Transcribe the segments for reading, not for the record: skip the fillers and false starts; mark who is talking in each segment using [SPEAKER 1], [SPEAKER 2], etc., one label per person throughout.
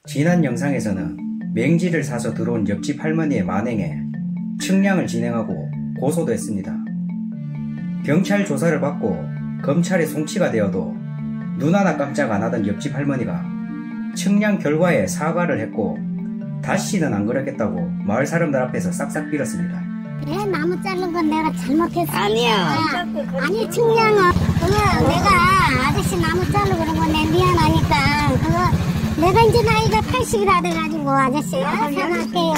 [SPEAKER 1] 지난 영상에서는 맹지를 사서 들어온 옆집 할머니의 만행에 측량을 진행하고 고소도 했습니다. 경찰 조사를 받고 검찰에 송치가 되어도 눈 하나 깜짝 안 하던 옆집 할머니가 측량 결과에 사과를 했고 다시는 안 그러겠다고 마을 사람들 앞에서 싹싹 빌었습니다.
[SPEAKER 2] 내 나무 자른 건 내가 잘못했어.
[SPEAKER 3] 아니야.
[SPEAKER 2] 아니 측량은 그거 내가 아저씨 나무 자르고 그런 거 내 미안하니까 그거 내가 이제 나이가 80이라 돼가지고 아저씨가 생각할게요.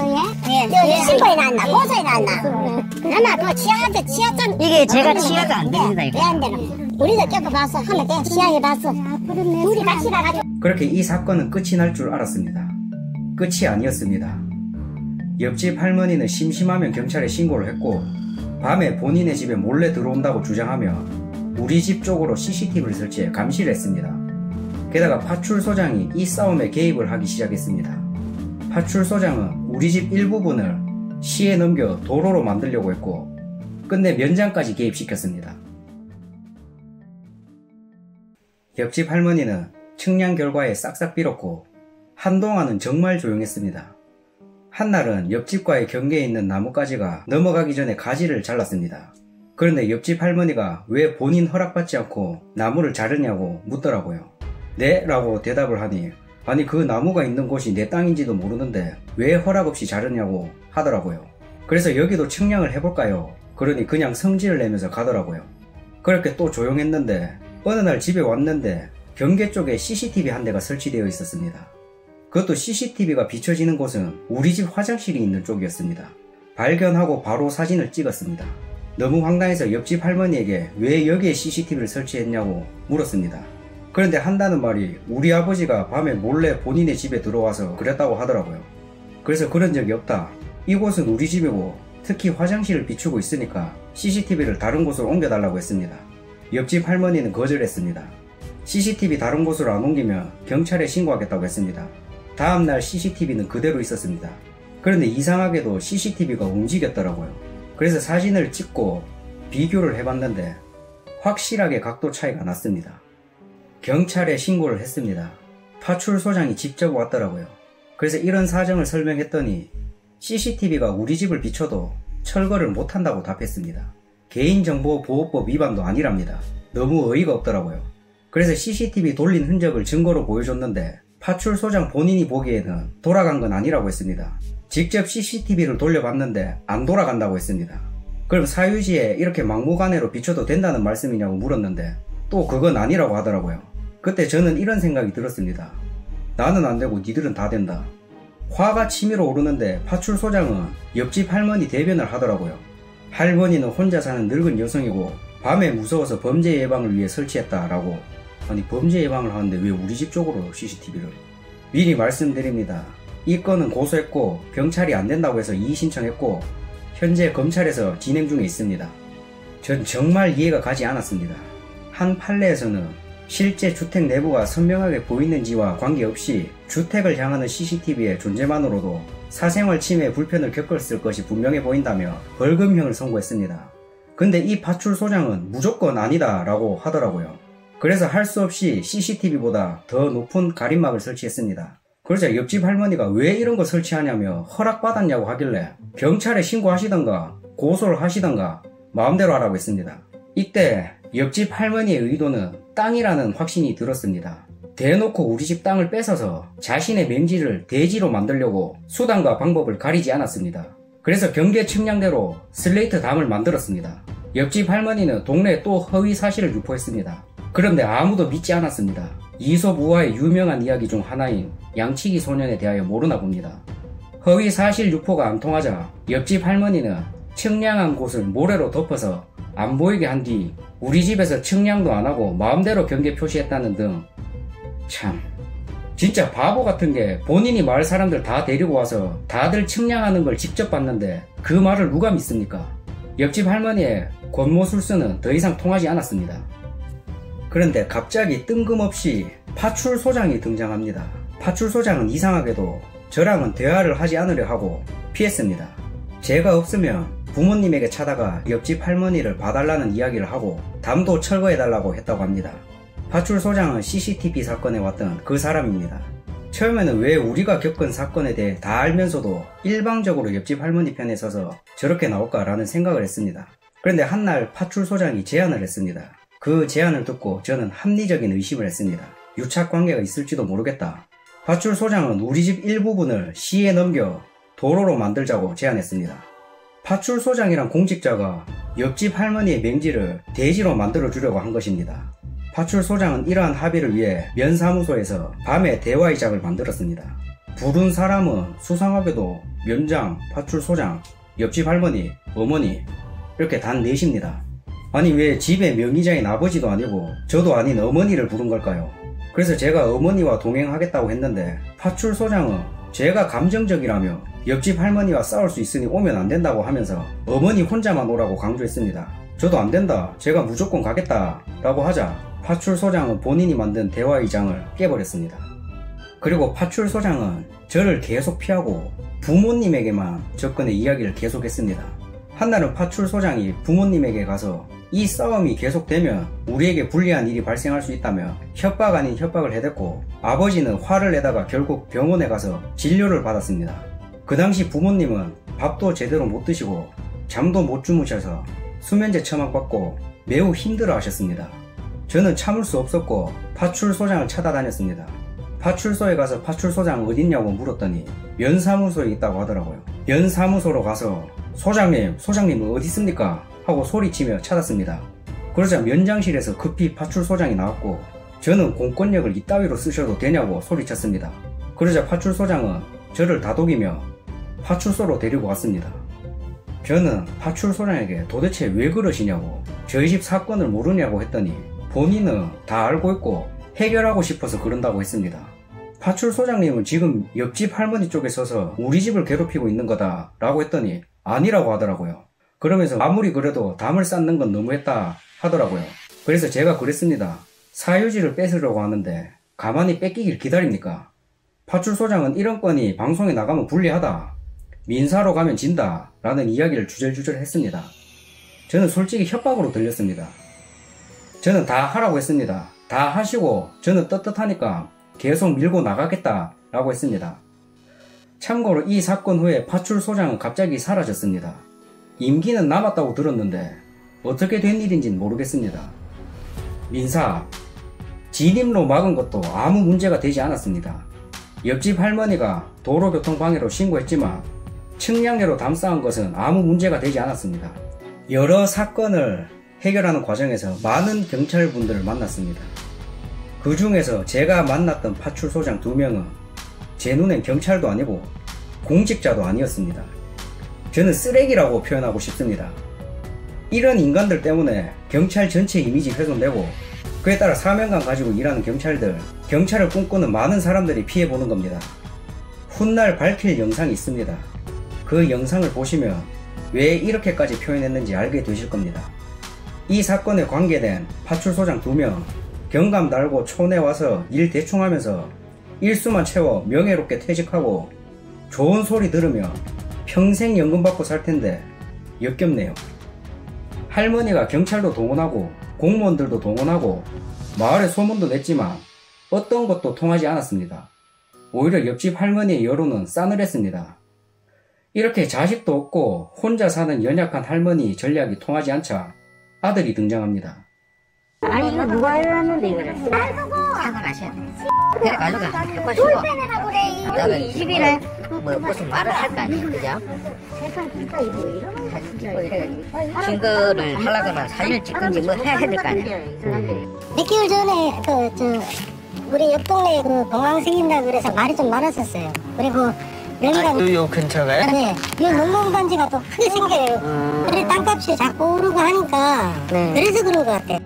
[SPEAKER 2] 예. 신고에 났나 고소에 났나. 그러나 그거 치아한테 치아장
[SPEAKER 3] 이게 제가 치아가 안 됩니다.
[SPEAKER 2] 왜 안 되나? 우리도 겪어봤어. 하면 돼. 치아해봤어. 둘이 같이 나가지고.
[SPEAKER 1] 그렇게 이 사건은 끝이 날 줄 알았습니다. 끝이 아니었습니다. 옆집 할머니는 심심하면 경찰에 신고를 했고 밤에 본인의 집에 몰래 들어온다고 주장하며 우리 집 쪽으로 CCTV를 설치해 감시를 했습니다. 게다가 파출소장이 이 싸움에 개입을 하기 시작했습니다. 파출소장은 우리 집 일부분을 시에 넘겨 도로로 만들려고 했고 끝내 면장까지 개입시켰습니다. 옆집 할머니는 측량 결과에 싹싹 빌었고 한동안은 정말 조용했습니다. 한날은 옆집과의 경계에 있는 나뭇가지가 넘어가기 전에 가지를 잘랐습니다. 그런데 옆집 할머니가 왜 본인 허락받지 않고 나무를 자르냐고 묻더라고요. 네? 라고 대답을 하니 아니 그 나무가 있는 곳이 내 땅인지도 모르는데 왜 허락 없이 자르냐고 하더라고요. 그래서 여기도 측량을 해볼까요? 그러니 그냥 성질을 내면서 가더라고요. 그렇게 또 조용했는데 어느 날 집에 왔는데 경계 쪽에 CCTV 한 대가 설치되어 있었습니다. 그것도 CCTV가 비춰지는 곳은 우리 집 화장실이 있는 쪽이었습니다. 발견하고 바로 사진을 찍었습니다. 너무 황당해서 옆집 할머니에게 왜 여기에 CCTV를 설치했냐고 물었습니다. 그런데 한다는 말이 우리 아버지가 밤에 몰래 본인의 집에 들어와서 그랬다고 하더라고요. 그래서 그런 적이 없다. 이곳은 우리 집이고 특히 화장실을 비추고 있으니까 CCTV를 다른 곳으로 옮겨달라고 했습니다. 옆집 할머니는 거절했습니다. CCTV 다른 곳으로 안 옮기면 경찰에 신고하겠다고 했습니다. 다음날 CCTV는 그대로 있었습니다. 그런데 이상하게도 CCTV가 움직였더라고요. 그래서 사진을 찍고 비교를 해봤는데 확실하게 각도 차이가 났습니다. 경찰에 신고를 했습니다. 파출소장이 직접 왔더라고요. 그래서 이런 사정을 설명했더니 CCTV가 우리 집을 비춰도 철거를 못한다고 답했습니다. 개인정보보호법 위반도 아니랍니다. 너무 어이가 없더라고요. 그래서 CCTV 돌린 흔적을 증거로 보여줬는데 파출소장 본인이 보기에는 돌아간 건 아니라고 했습니다. 직접 CCTV를 돌려봤는데 안 돌아간다고 했습니다. 그럼 사유지에 이렇게 막무가내로 비춰도 된다는 말씀이냐고 물었는데 또 그건 아니라고 하더라고요. 그때 저는 이런 생각이 들었습니다. 나는 안 되고 니들은 다 된다. 화가 치밀어 오르는데 파출소장은 옆집 할머니 대변을 하더라고요. 할머니는 혼자 사는 늙은 여성이고 밤에 무서워서 범죄 예방을 위해 설치했다라고. 아니 범죄 예방을 하는데 왜 우리 집 쪽으로 CCTV를. 미리 말씀드립니다. 이 건은 고소했고 경찰이 안 된다고 해서 이의 신청했고 현재 검찰에서 진행 중에 있습니다. 전 정말 이해가 가지 않았습니다. 한 판례에서는 실제 주택 내부가 선명하게 보이는지와 관계없이 주택을 향하는 CCTV의 존재만으로도 사생활 침해에 불편을 겪었을 것이 분명해 보인다며 벌금형을 선고했습니다. 근데 이 파출소장은 무조건 아니다 라고 하더라고요. 그래서 할 수 없이 CCTV보다 더 높은 가림막을 설치했습니다. 그러자 옆집 할머니가 왜 이런 거 설치하냐며 허락받았냐고 하길래 경찰에 신고하시던가 고소를 하시던가 마음대로 하라고 했습니다. 이때 옆집 할머니의 의도는 땅이라는 확신이 들었습니다. 대놓고 우리 집 땅을 뺏어서 자신의 맹지를 대지로 만들려고 수단과 방법을 가리지 않았습니다. 그래서 경계 측량대로 슬레이트 담을 만들었습니다. 옆집 할머니는 동네에 또 허위 사실을 유포했습니다. 그런데 아무도 믿지 않았습니다. 이솝우화의 유명한 이야기 중 하나인 양치기 소년에 대하여 모르나 봅니다. 허위 사실 유포가 안 통하자 옆집 할머니는 측량한 곳을 모래로 덮어서 안 보이게 한 뒤 우리 집에서 측량도 안 하고 마음대로 경계 표시했다는 등 참 진짜 바보 같은 게 본인이 마을 사람들 다 데리고 와서 다들 측량하는 걸 직접 봤는데 그 말을 누가 믿습니까? 옆집 할머니의 권모술수는 더 이상 통하지 않았습니다. 그런데 갑자기 뜬금없이 파출소장이 등장합니다. 파출소장은 이상하게도 저랑은 대화를 하지 않으려 하고 피했습니다. 제가 없으면 부모님에게 차다가 옆집 할머니를 봐달라는 이야기를 하고 담도 철거해달라고 했다고 합니다. 파출소장은 CCTV 사건에 왔던 그 사람입니다. 처음에는 왜 우리가 겪은 사건에 대해 다 알면서도 일방적으로 옆집 할머니 편에 서서 저렇게 나올까라는 생각을 했습니다. 그런데 한날 파출소장이 제안을 했습니다. 그 제안을 듣고 저는 합리적인 의심을 했습니다. 유착관계가 있을지도 모르겠다. 파출소장은 우리 집 일부분을 시에 넘겨 도로로 만들자고 제안했습니다. 파출소장이란 공직자가 옆집 할머니의 맹지를 대지로 만들어주려고 한 것입니다. 파출소장은 이러한 합의를 위해 면사무소에서 밤에 대화의장을 만들었습니다. 부른 사람은 수상하게도 면장, 파출소장, 옆집 할머니, 어머니 이렇게 단 넷입니다. 아니 왜 집에 명의장인 아버지도 아니고 저도 아닌 어머니를 부른 걸까요? 그래서 제가 어머니와 동행하겠다고 했는데 파출소장은 제가 감정적이라며 옆집 할머니와 싸울 수 있으니 오면 안 된다고 하면서 어머니 혼자만 오라고 강조했습니다. 저도 안 된다, 제가 무조건 가겠다 라고 하자 파출소장은 본인이 만든 대화의장을 깨버렸습니다. 그리고 파출소장은 저를 계속 피하고 부모님에게만 접근해 이야기를 계속했습니다. 한날은 파출소장이 부모님에게 가서 이 싸움이 계속되면 우리에게 불리한 일이 발생할 수 있다며 협박 아닌 협박을 해댔고 아버지는 화를 내다가 결국 병원에 가서 진료를 받았습니다. 그 당시 부모님은 밥도 제대로 못 드시고 잠도 못 주무셔서 수면제 처방받고 매우 힘들어 하셨습니다. 저는 참을 수 없었고 파출소장을 찾아다녔습니다. 파출소에 가서 파출소장 어딨냐고 물었더니 면사무소에 있다고 하더라고요. 면사무소로 가서 소장님 어디 있습니까? 하고 소리치며 찾았습니다. 그러자 면장실에서 급히 파출소장이 나왔고 저는 공권력을 이따위로 쓰셔도 되냐고 소리쳤습니다. 그러자 파출소장은 저를 다독이며 파출소로 데리고 왔습니다. 저는 파출소장에게 도대체 왜 그러시냐고, 저희 집 사건을 모르냐고 했더니 본인은 다 알고 있고 해결하고 싶어서 그런다고 했습니다. 파출소장님은 지금 옆집 할머니 쪽에 서서 우리 집을 괴롭히고 있는 거다 라고 했더니 아니라고 하더라고요. 그러면서 아무리 그래도 담을 쌓는 건 너무했다 하더라고요. 그래서 제가 그랬습니다. 사유지를 뺏으려고 하는데 가만히 뺏기길 기다립니까? 파출소장은 이런 건이 방송에 나가면 불리하다, 민사로 가면 진다 라는 이야기를 주절주절 했습니다. 저는 솔직히 협박으로 들렸습니다. 저는 다 하라고 했습니다. 다 하시고 저는 떳떳하니까 계속 밀고 나가겠다 라고 했습니다. 참고로 이 사건 후에 파출소장은 갑자기 사라졌습니다. 임기는 남았다고 들었는데 어떻게 된 일인지는 모르겠습니다. 민사, 진입로 막은 것도 아무 문제가 되지 않았습니다. 옆집 할머니가 도로교통방해로 신고했지만 측량계로 담쌓은 것은 아무 문제가 되지 않았습니다. 여러 사건을 해결하는 과정에서 많은 경찰분들을 만났습니다. 그 중에서 제가 만났던 파출소장 2명은 제 눈엔 경찰도 아니고 공직자도 아니었습니다. 저는 쓰레기라고 표현하고 싶습니다. 이런 인간들 때문에 경찰 전체 이미지 훼손되고 그에 따라 사명감 가지고 일하는 경찰을 꿈꾸는 많은 사람들이 피해보는 겁니다. 훗날 밝힐 영상이 있습니다. 그 영상을 보시면 왜 이렇게까지 표현했는지 알게 되실 겁니다. 이 사건에 관계된 파출소장 2명 경감 달고 촌에 와서 일 대충 하면서 일수만 채워 명예롭게 퇴직하고 좋은 소리 들으며 평생 연금 받고 살 텐데 역겹네요. 할머니가 경찰도 동원하고 공무원들도 동원하고 마을에 소문도 냈지만 어떤 것도 통하지 않았습니다. 오히려 옆집 할머니의 여론은 싸늘했습니다. 이렇게 자식도 없고 혼자 사는 연약한 할머니 전략이 통하지 않자 아들이 등장합니다.
[SPEAKER 3] 아니 이거 누가 해놨는데 이거를
[SPEAKER 2] 사과하셔야 돼.
[SPEAKER 3] 그래 가져가 해보시고 그다음에 20일에 뭐 무슨 말을 할 거 아니에요, 그죠? 증거를 하려거나 사진을 찍든지 뭐 해야 될 거 아니에요.
[SPEAKER 2] 몇 개월 전에 우리 옆 동네에 공항 생긴다 그래서 말이 좀 많았었어요. 그리고 여기가
[SPEAKER 4] 요 근처가요?
[SPEAKER 2] 네, 이 농농단지가 또 크게 생겨요. 그래 땅값이 자꾸 오르고 하니까 그래서 그런 것 같아요.